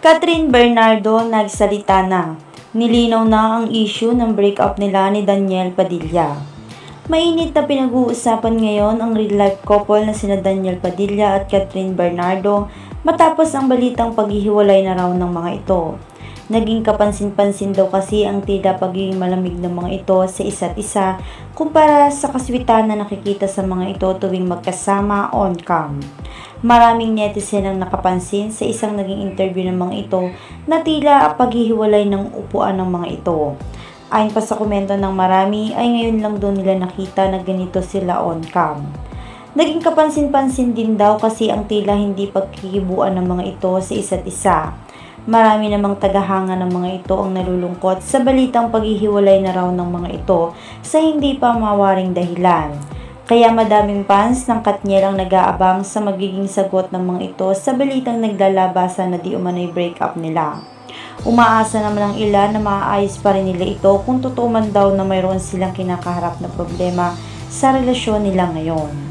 Catherine Bernardo nagsalita na. Nilinaw na ang issue ng breakup nila ni Daniel Padilla. Mainit na pinag-uusapan ngayon ang real-life couple na sina Daniel Padilla at Catherine Bernardo matapos ang balitang paghihiwalay na raw ng mga ito. Naging kapansin-pansin daw kasi ang tila pagiging malamig ng mga ito sa isa't isa kumpara sa kaswitan na nakikita sa mga ito tuwing magkasama on cam. Maraming netizen ang nakapansin sa isang naging interview ng mga ito na tila paghihiwalay ng upuan ng mga ito. Ayon pa sa komento ng marami ay ngayon lang doon nila nakita na ganito sila on cam. Naging kapansin-pansin din daw kasi ang tila hindi pagkikibuan ng mga ito sa isa't isa. Marami namang tagahanga ng mga ito ang nalulungkot sa balitang paghihiwalay na raw ng mga ito sa hindi pa mawaring dahilan. Kaya madaming fans ng Katniel ang nag-aabang sa magiging sagot ng mga ito sa balitang naglalabasan na di umano'y breakup nila. Umaasa naman ang ilan na maaayos pa rin nila ito kung totoo man daw na mayroon silang kinakaharap na problema sa relasyon nila ngayon.